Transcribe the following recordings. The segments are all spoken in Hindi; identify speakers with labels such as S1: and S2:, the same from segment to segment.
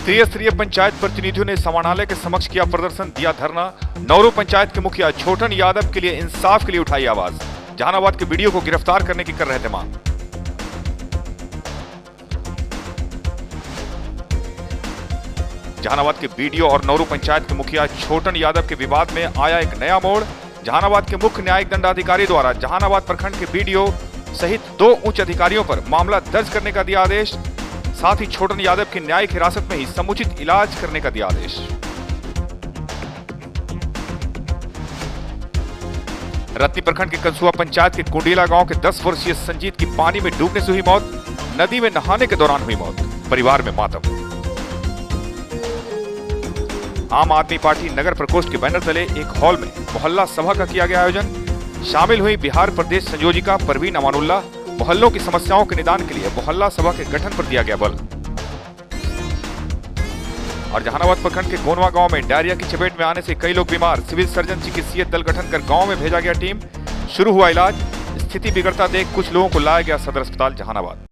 S1: त्रिस्तरीय पंचायत प्रतिनिधियों ने समाहरणालय के समक्ष किया प्रदर्शन, दिया धरना। नौरू पंचायत के मुखिया छोटन यादव के लिए इंसाफ के लिए उठाई आवाज। जहानाबाद के बीडीओ को गिरफ्तार करने की कर रहे थे मांग। जहानाबाद के बीडीओ और नौरू पंचायत के मुखिया छोटन यादव के विवाद में आया एक नया मोड़। जहानाबाद के मुख्य न्यायिक दंडाधिकारी द्वारा जहानाबाद प्रखंड के बीडीओ सहित 2 उच्च अधिकारियों पर मामला दर्ज करने का दिया आदेश। साथ ही छोटन यादव की न्यायिक हिरासत में ही समुचित इलाज करने का दिया आदेश। रत्ती प्रखंड के कंसुआ पंचायत के कुंडीला गांव के 10 वर्षीय संजीत की पानी में डूबने से हुई मौत। नदी में नहाने के दौरान हुई मौत। परिवार में मातम। आम आदमी पार्टी नगर प्रकोष्ठ के बैनर तले एक हॉल में मोहल्ला सभा का किया गया आयोजन। शामिल हुई बिहार प्रदेश संयोजिका परवीन अमानुल्लाह। मोहल्लों की समस्याओं के निदान के लिए मोहल्ला सभा के गठन पर दिया गया बल। और जहानाबाद प्रखंड के गोनवा गांव में डायरिया की चपेट में आने से कई लोग बीमार। सिविल सर्जन चिकित्सीय दल गठन कर गांव में भेजा गया टीम। शुरू हुआ इलाज। स्थिति बिगड़ता देख कुछ लोगों को लाया गया सदर अस्पताल जहानाबाद।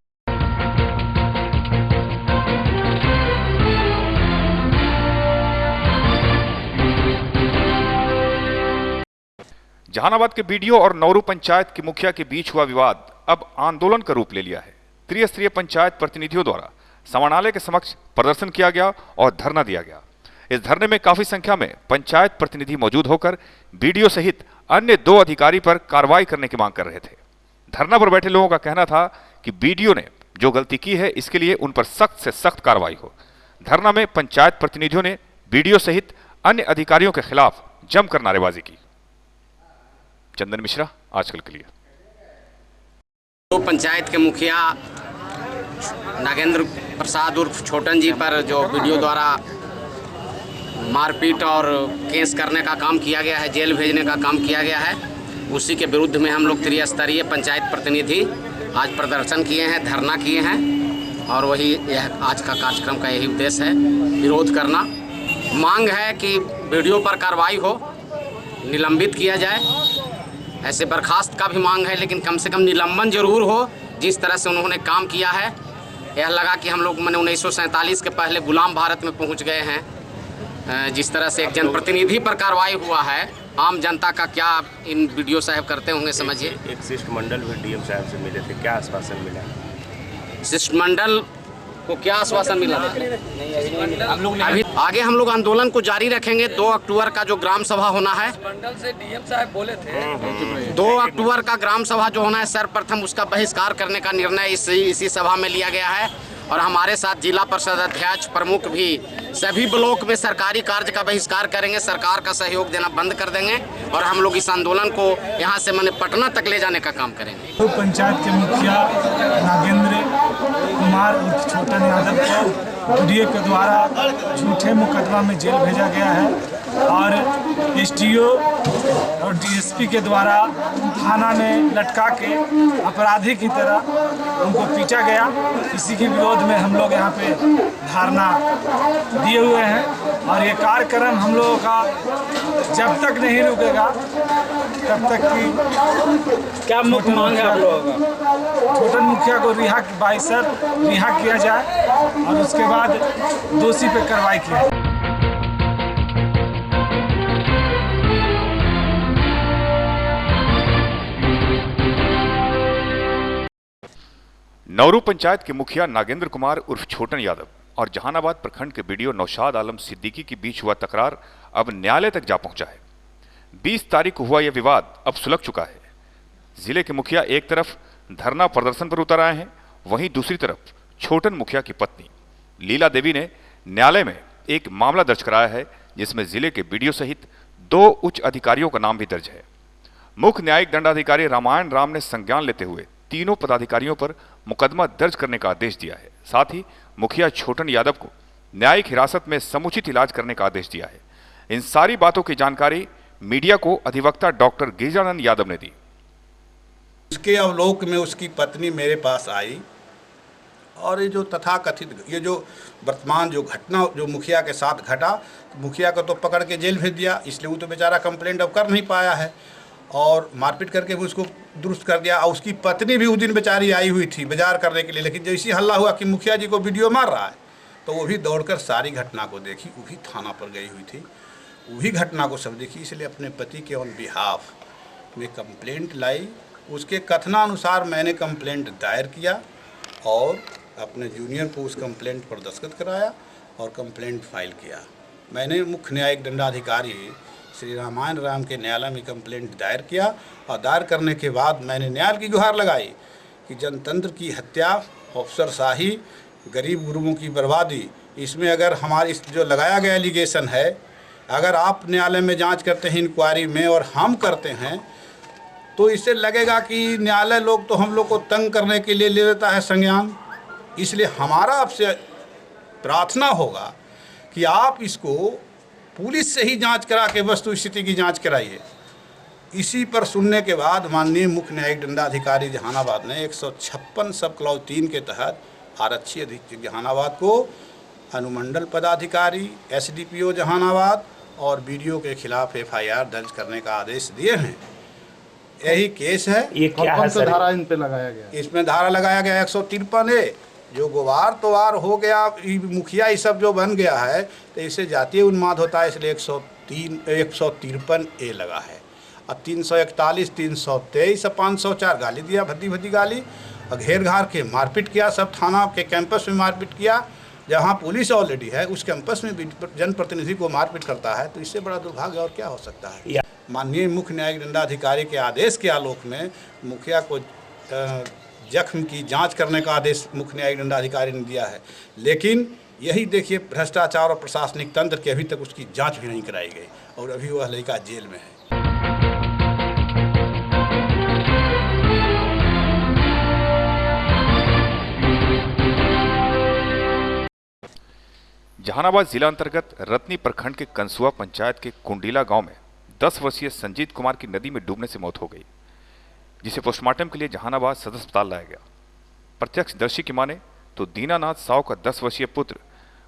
S1: जहानाबाद के बीडीओ और नौरू पंचायत के मुखिया के बीच हुआ विवाद अब आंदोलन का रूप ले लिया है। त्रिस्तरीय पंचायत प्रतिनिधियों द्वारा समाहरणालय के समक्ष प्रदर्शन किया गया और धरना दिया गया। इस धरने में काफी संख्या में पंचायत प्रतिनिधि मौजूद होकर बीडीओ सहित अन्य 2 अधिकारी पर कार्रवाई करने की मांग कर रहे थे। धरना पर बैठे लोगों का कहना था कि बीडीओ ने जो गलती की है इसके लिए उन पर सख्त से सख्त कार्रवाई हो। धरना में पंचायत प्रतिनिधियों ने बीडीओ सहित अन्य अधिकारियों के खिलाफ जमकर नारेबाजी की। चंदन मिश्रा, आजकल के लिए।
S2: तो पंचायत के मुखिया नागेंद्र प्रसाद उर्फ छोटन जी पर जो बीडीओ द्वारा मारपीट और केस करने का काम किया गया है, जेल भेजने का काम किया गया है, उसी के विरुद्ध में हम लोग त्रिस्तरीय पंचायत प्रतिनिधि आज प्रदर्शन किए हैं, धरना किए हैं। और वही यह आज का कार्यक्रम का यही उद्देश्य है, विरोध करना। मांग है कि बीडीओ पर कार्रवाई हो, निलंबित किया जाए। ऐसे बर्खास्त का भी मांग है, लेकिन कम से कम निलंबन जरूर हो। जिस तरह से उन्होंने काम किया है, यह लगा कि हम लोग 1947 के पहले गुलाम भारत में पहुंच गए हैं। जिस तरह से एक जनप्रतिनिधि पर कार्रवाई हुआ है, आम जनता का क्या इन बीडीओ साहब करते होंगे समझिए।
S3: एक शिष्टमंडल भी डीएम साहब से मिले थे, क्या आश्वासन मिला?
S2: शिष्टमंडल को क्या आश्वासन मिला? अभी आगे हम लोग आंदोलन को जारी रखेंगे। 2 अक्टूबर का जो ग्राम सभा होना है,
S4: मंडल से डीएम साहब बोले थे
S2: 2 अक्टूबर का ग्राम सभा जो होना है, सर्वप्रथम उसका बहिष्कार करने का निर्णय इसी सभा में लिया गया है। और हमारे साथ जिला परिषद अध्यक्ष प्रमुख भी सभी ब्लॉक में सरकारी कार्य का बहिष्कार करेंगे, सरकार का सहयोग देना बंद कर देंगे और हम लोग इस आंदोलन को यहाँ से पटना तक ले जाने का काम करेंगे।
S5: तो पंचायत के मुखिया नागेंद्र कुमार उर्फ छोटन यादव को बीडीओ के द्वारा झूठे मुकदमा में जेल भेजा गया है और एसडीओ और डीएसपी के द्वारा थाना में लटका के अपराधी की तरह उनको पीटा गया। इसी के विरोध में हम लोग यहाँ पे धरना दिए हुए हैं और ये कार्यक्रम हम लोगों का जब तक नहीं रुकेगा तब तक की
S4: क्या मुख्य मांग है आप लोगों का?
S5: छोटन मुखिया को रिहा किया जाए और उसके बाद दोषी पे कार्रवाई की जाए।
S1: नौरू पंचायत के मुखिया नागेंद्र कुमार उर्फ छोटन यादव और जहानाबाद प्रखंड के बीडीओ नौशाद आलम सिद्दीकी के बीच हुआ तकरार अब न्यायालय तक जा पहुंचा है। 20 तारीख को हुआ यह विवाद अब सुलझ चुका है। जिले के मुखिया एक तरफ धरना प्रदर्शन पर उतर आए हैं, वहीं दूसरी तरफ छोटन मुखिया की पत्नी लीला देवी ने न्यायालय में एक मामला दर्ज कराया है, जिसमें जिले के बीडीओ सहित 2 उच्च अधिकारियों का नाम भी दर्ज है। मुख्य न्यायिक दंडाधिकारी रामायण राम ने संज्ञान लेते हुए तीनों पदाधिकारियों पर मुकदमा दर्ज करने का आदेश दिया है। साथ ही मुखिया छोटन यादव को न्यायिक हिरासत में समुचित इलाज करने का आदेश दिया है। इन सारी बातों की जानकारी मीडिया को अधिवक्ता डॉक्टर गिरिजानंद यादव ने दी।
S6: उसके अवलोक में उसकी पत्नी मेरे पास आई और ये जो तथाकथित ये जो वर्तमान जो घटना जो मुखिया के साथ घटा, मुखिया को तो पकड़ के जेल भेज दिया, इसलिए वो तो बेचारा कंप्लेंट अब कर नहीं पाया है और मारपीट करके भी उसको दुरुस्त कर दिया। और उसकी पत्नी भी उस दिन बेचारी आई हुई थी बाजार करने के लिए, लेकिन जैसे हल्ला हुआ कि मुखिया जी को वीडियो मार रहा है तो वो भी दौड़कर सारी घटना को देखी, वो भी थाना पर गई हुई थी, वो भी घटना को सब देखी। इसलिए अपने पति के ऑन बिहाफ में कंप्लेंट लाई। उसके कथनानुसार मैंने कंप्लेंट दायर किया और अपने जूनियर को उस कंप्लेंट पर दस्तखत कराया और कंप्लेंट फाइल किया। मैंने मुख्य न्यायिक दंडाधिकारी श्री रामायण राम के न्यायालय में कंप्लेंट दायर किया और दायर करने के बाद मैंने न्यायालय की गुहार लगाई कि जनतंत्र की हत्या, अफसरशाही, गरीब गुरुओं की बर्बादी, इसमें अगर हमारी जो लगाया गया एलिगेशन है, अगर आप न्यायालय में जांच करते हैं इंक्वायरी में और हम करते हैं, तो इससे लगेगा कि न्यायालय लोग तो हम लोग को तंग करने के लिए ले लेता है संज्ञान। इसलिए हमारा आपसे प्रार्थना होगा कि आप इसको पुलिस से ही जांच करा के वस्तु स्थिति की जांच कराइए। इसी पर सुनने के बाद माननीय मुख्य न्यायिक दंडाधिकारी जहानाबाद ने 156 सब क्लॉज 3 के तहत आरक्षी अधीक्षक जहानाबाद को अनुमंडल पदाधिकारी, एसडीपीओ जहानाबाद और बीडीओ के खिलाफ एफआईआर दर्ज करने का आदेश दिए हैं। यही केस है।
S3: ये क्या है सर?
S7: धारा इन पे लगाया गया?
S6: इसमें धारा लगाया गया 153A, जो गुवार तोवार हो गया, मुखिया ये सब जो बन गया है तो इससे जातीय उन्माद होता है, इसलिए 153A लगा है। और 341, 323 और 504 गाली दिया, भद्दी भद्दी गाली, और घेर घार के मारपीट किया। सब थाना के कैंपस में मारपीट किया, जहां पुलिस ऑलरेडी है उस कैंपस में भी जनप्रतिनिधि को मारपीट करता है, तो इससे बड़ा दुर्भाग्य और क्या हो सकता है। माननीय मुख्य न्यायिक दंडाधिकारी के आदेश के आलोक में मुखिया को जख्म की जांच करने का आदेश मुख्य न्यायिक दंडाधिकारी ने दिया है, लेकिन यही देखिए भ्रष्टाचार और प्रशासनिक तंत्र की अभी तक उसकी जांच भी नहीं कराई गई और अभी वह लड़का जेल में है।
S1: जहानाबाद जिला अंतर्गत रत्नी प्रखंड के कंसुआ पंचायत के कुंडीला गांव में 10 वर्षीय संजीत कुमार की नदी में डूबने से मौत हो गई, जिसे पोस्टमार्टम के लिए जहानाबाद सदर अस्पताल लाया गया। प्रत्यक्षदर्शी की माने तो दीनानाथ साव का 10 वर्षीय पुत्र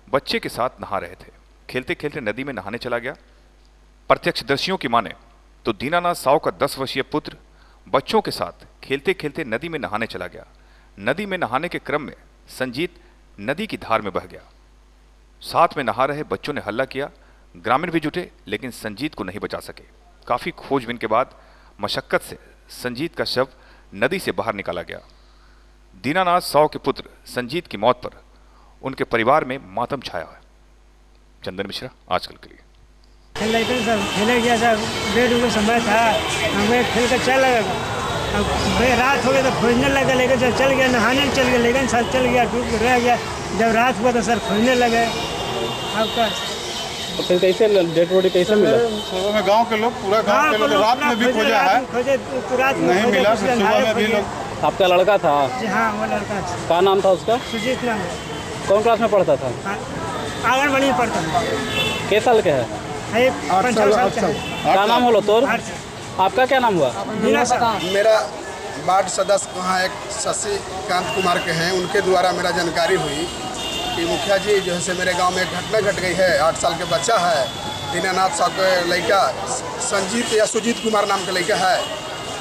S1: बच्चे के साथ नहा रहे थे, खेलते खेलते नदी में नहाने चला गया। प्रत्यक्षदर्शियों की माने तो दीनानाथ साव का 10 वर्षीय पुत्र बच्चों के साथ खेलते खेलते नदी में नहाने चला गया। नदी में नहाने के क्रम में संजीत नदी की धार में बह गया। साथ में नहा रहे बच्चों ने हल्ला किया, ग्रामीण भी जुटे, लेकिन संजीत को नहीं बचा सके। काफी खोजबीन के बाद मशक्कत से संजीत का शव नदी से बाहर निकाला गया। दीनानाथ साव के पुत्र संजीत की मौत पर उनके परिवार में मातम छाया है। चंदन मिश्रा, आजकल के लिए।
S8: खेले गया था, डेढ़ का समय था, हमें खेल कर चल गया। अब रात हो गया तो खोजने लगा, लेकिन जब चल गया नहाने चल गया, लेकिन सर चल गया, डूब रह गया। जब रात हुआ तो सर खोजने लगे। आपका
S7: तो फिर कैसे डेड बॉडी कैसे मिला? सुबह में गांव के लोग, पूरा गांव के लोग रात में भी खोजा है, नहीं मिला। सुबह में भी लोग।
S3: आपका लड़का था?
S8: जी हाँ, वो लड़का था।
S3: क्या नाम था उसका?
S8: सुजीत नाम।
S3: कौन क्लास में पढ़ता था?
S8: आंगनबाड़ी में पढ़ता था।
S3: किस साल के है?
S8: 8 साल का।
S3: क्या नाम हो तोर? आपका क्या नाम हुआ?
S9: मेरा वार्ड सदस्य वहाँ एक शशिकांत कुमार के हैं, उनके द्वारा मेरा जानकारी हुई कि मुखिया जी जो है से मेरे गांव में एक घटना घट गई है। 8 साल के बच्चा है, दीनानाथ साहब के लड़का संजीत या सुजीत कुमार नाम का लड़का है।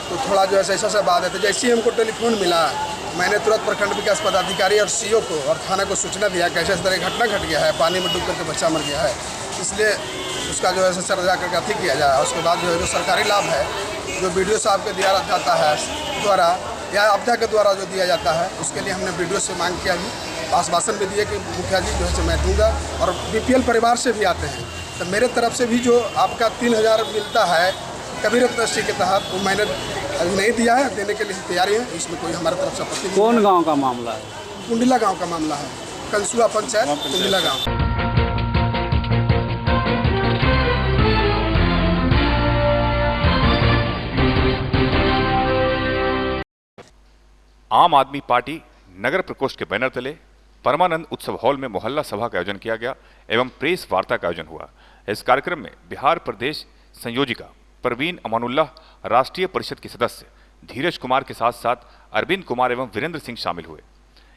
S9: तो थोड़ा जो है ऐसा बात है, तो जैसे ही हमको टेलीफोन मिला, मैंने तुरंत प्रखंड विकास पदाधिकारी और सीओ को और थाना को सूचना दिया कि ऐसे तरह घटना घट गया है, पानी में डूब करके बच्चा मर गया है, इसलिए उसका जो है सर जा करके अथी किया जाए। उसके बाद जो है जो सरकारी लाभ है, जो BDO साहब के दिया जाता है द्वारा या आपदा के द्वारा जो दिया जाता है, उसके लिए हमने BDO से मांग किया भी, आश्वासन भी दिए कि मुखिया जी जो है मैं दूंगा। और BPL परिवार से भी आते हैं, तो मेरे तरफ से भी जो आपका 3000 मिलता है कबीर दृष्टि के तहत, वो मैंने अभी नहीं दिया है, देने के लिए तैयारी है। इसमें कोई हमारे तरफ से आपत्ति नहीं।
S3: कौन गाँव का मामला है?
S9: कुंडीला गाँव का मामला है, कंसुआ पंचायत कुंडीला गाँव।
S1: आम आदमी पार्टी नगर प्रकोष्ठ के बैनर तले परमानंद उत्सव हॉल में मोहल्ला सभा का आयोजन किया गया एवं प्रेस वार्ता का आयोजन हुआ। इस कार्यक्रम में बिहार प्रदेश संयोजिका परवीन अमानुल्लाह, राष्ट्रीय परिषद के सदस्य धीरज कुमार के साथ साथ अरविंद कुमार एवं वीरेंद्र सिंह शामिल हुए।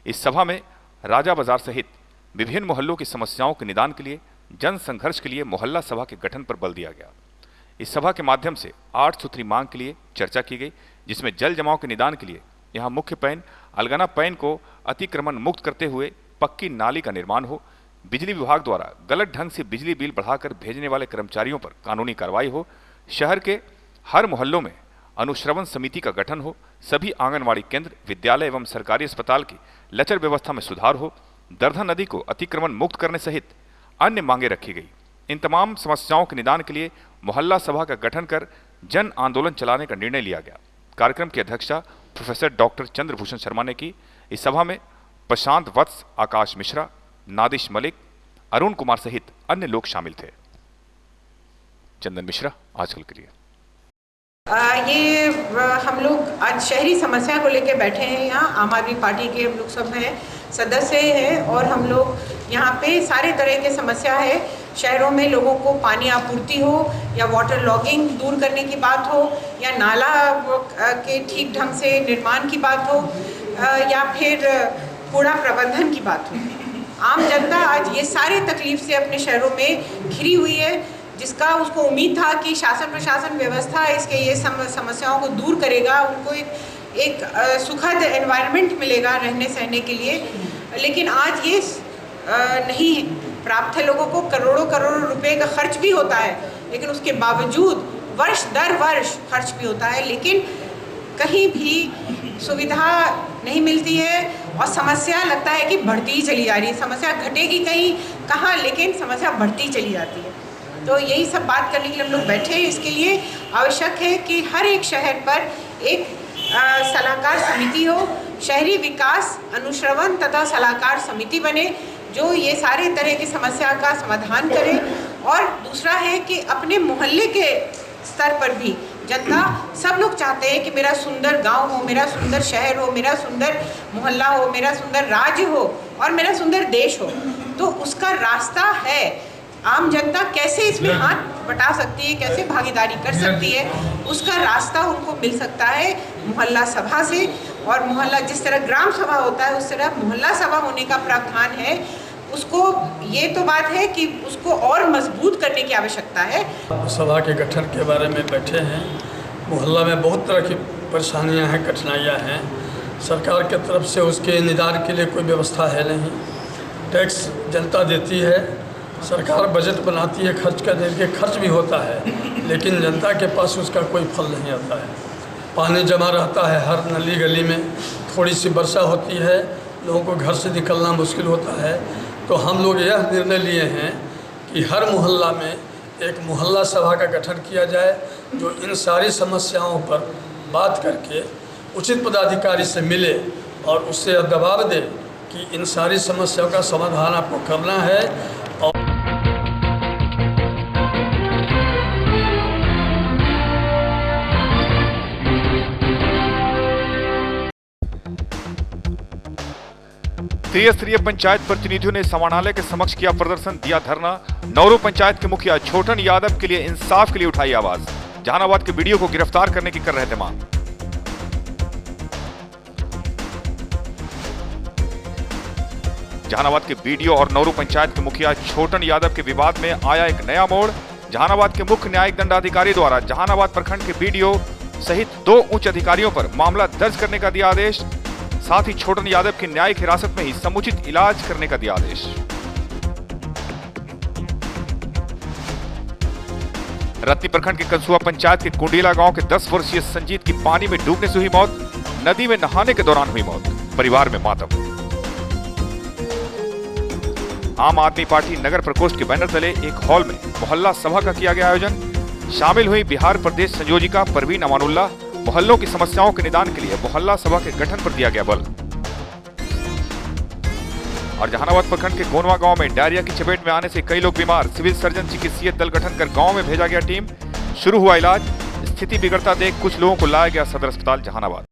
S1: इस सभा में राजा बाजार सहित विभिन्न मोहल्लों की समस्याओं के निदान के लिए जन संघर्ष के लिए मोहल्ला सभा के गठन पर बल दिया गया। इस सभा के माध्यम से 8 सूत्री मांग के लिए चर्चा की गई, जिसमें जल जमाव के निदान के लिए यहाँ मुख्य पैन अलगना पैन को अतिक्रमण मुक्त करते हुए पक्की नाली का निर्माण हो, बिजली विभाग द्वारा गलत ढंग से बिजली बिल बढ़ाकर भेजने वाले कर्मचारियों पर कानूनी कार्रवाई हो, शहर के हर मोहल्लों में अनुश्रवण समिति का गठन हो, सभी आंगनवाड़ी केंद्र, विद्यालय एवं सरकारी अस्पताल की लचर व्यवस्था में सुधार हो, दरधा नदी को अतिक्रमण मुक्त करने सहित अन्य मांगे रखी गई। इन तमाम समस्याओं के निदान के लिए मोहल्ला सभा का गठन कर जन आंदोलन चलाने का निर्णय लिया गया। कार्यक्रम की अध्यक्षता प्रोफेसर डॉक्टर चंद्रभूषण शर्मा ने की। इस सभा में प्रशांत वत्स, आकाश मिश्रा, नादिश मलिक, अरुण कुमार सहित अन्य लोग शामिल थे। चंदन मिश्रा, आजकल के लिए।
S10: ये हम लोग आज शहरी समस्या को लेकर बैठे हैं। यहाँ आम आदमी पार्टी के हम लोग सब हैं, सदस्य हैं और हम लोग यहाँ पे सारे तरह के समस्या है। शहरों में लोगों को पानी आपूर्ति हो या वाटर लॉगिंग दूर करने की बात हो या नाला के ठीक ढंग से निर्माण की बात हो या फिर कूड़ा प्रबंधन की बात हो। आम जनता आज ये सारे तकलीफ से अपने शहरों में घिरी हुई है, जिसका उसको उम्मीद था कि शासन प्रशासन व्यवस्था इसके ये समस्याओं को दूर करेगा, उनको एक सुखद एनवायरनमेंट मिलेगा रहने सहने के लिए। लेकिन आज ये नहीं प्राप्त है। लोगों को करोड़ों करोड़ों रुपए का खर्च भी होता है, लेकिन उसके बावजूद वर्ष दर वर्ष खर्च भी होता है, लेकिन कहीं भी सुविधा नहीं मिलती है और समस्या लगता है कि बढ़ती ही चली जा रही है। समस्या घटेगी कहीं कहाँ, लेकिन समस्या बढ़ती चली जाती है। तो यही सब बात करने के लिए हम लोग बैठे हैं। इसके लिए आवश्यक है कि हर एक शहर पर एक सलाहकार समिति हो, शहरी विकास अनुश्रवण तथा सलाहकार समिति बने जो ये सारे तरह की समस्या का समाधान करे। और दूसरा है कि अपने मोहल्ले के स्तर पर भी जनता, सब लोग चाहते हैं कि मेरा सुंदर गांव हो, मेरा सुंदर शहर हो, मेरा सुंदर मोहल्ला हो, मेरा सुंदर राज्य हो और मेरा सुंदर देश हो। तो उसका रास्ता है। आम जनता कैसे इसमें हाथ बटा सकती है, कैसे भागीदारी कर सकती है, उसका रास्ता उनको मिल सकता है मोहल्ला सभा से। और मोहल्ला जिस तरह ग्राम सभा होता है उस तरह मोहल्ला सभा होने का प्रावधान है। उसको ये तो बात है कि उसको और मजबूत करने की आवश्यकता है।
S11: सभा के गठन के बारे में बैठे हैं। मोहल्ला में बहुत तरह की परेशानियां हैं, कठिनाइयां हैं। सरकार के तरफ से उसके निदान के लिए कोई व्यवस्था है नहीं। टैक्स जनता देती है, सरकार बजट बनाती है, खर्च करने के खर्च भी होता है, लेकिन जनता के पास उसका कोई फल नहीं आता है। पानी जमा रहता है हर नली गली में, थोड़ी सी वर्षा होती है, लोगों को घर से निकलना मुश्किल होता है। तो हम लोग यह निर्णय लिए हैं कि हर मोहल्ला में एक मोहल्ला सभा का गठन किया जाए, जो इन सारी समस्याओं पर बात करके उचित पदाधिकारी से मिले और उससे दबाव दे कि इन सारी समस्याओं का समाधान आपको करना है। और
S1: त्रिस्तरीय पंचायत प्रतिनिधियों ने समाहरणालय के समक्ष किया प्रदर्शन, दिया धरना। नौरू पंचायत के मुखिया छोटन यादव के लिए इंसाफ के लिए उठाई आवाज। जहानाबाद के बीडीओ को गिरफ्तार करने की कर रहे थे मांग। जहानाबाद के बीडीओ और नौरू पंचायत के मुखिया छोटन यादव के विवाद में आया एक नया मोड़। जहानाबाद के मुख्य न्यायिक दंडाधिकारी द्वारा जहानाबाद प्रखंड के बीडीओ सहित 2 उच्च अधिकारियों पर मामला दर्ज करने का दिया आदेश। साथ ही छोटन यादव की न्यायिक हिरासत में ही समुचित इलाज करने का दिया आदेश। रत्ती प्रखंड के कंसुआ पंचायत के कुंडीला गांव के 10 वर्षीय संजीत की पानी में डूबने से हुई मौत। नदी में नहाने के दौरान हुई मौत। परिवार में मातम। आम आदमी पार्टी नगर प्रकोष्ठ के बैनर तले एक हॉल में मोहल्ला सभा का किया गया आयोजन। शामिल हुई बिहार प्रदेश संयोजिका परवीन अमानुल्लाह। मोहल्लों की समस्याओं के निदान के लिए मोहल्ला सभा के गठन पर दिया गया बल। और जहानाबाद प्रखंड के गोनवा गांव में डायरिया की चपेट में आने से कई लोग बीमार। सिविल सर्जन चिकित्सीय दल गठन कर गांव में भेजा गया टीम। शुरू हुआ इलाज। स्थिति बिगड़ता देख कुछ लोगों को लाया गया सदर अस्पताल जहानाबाद।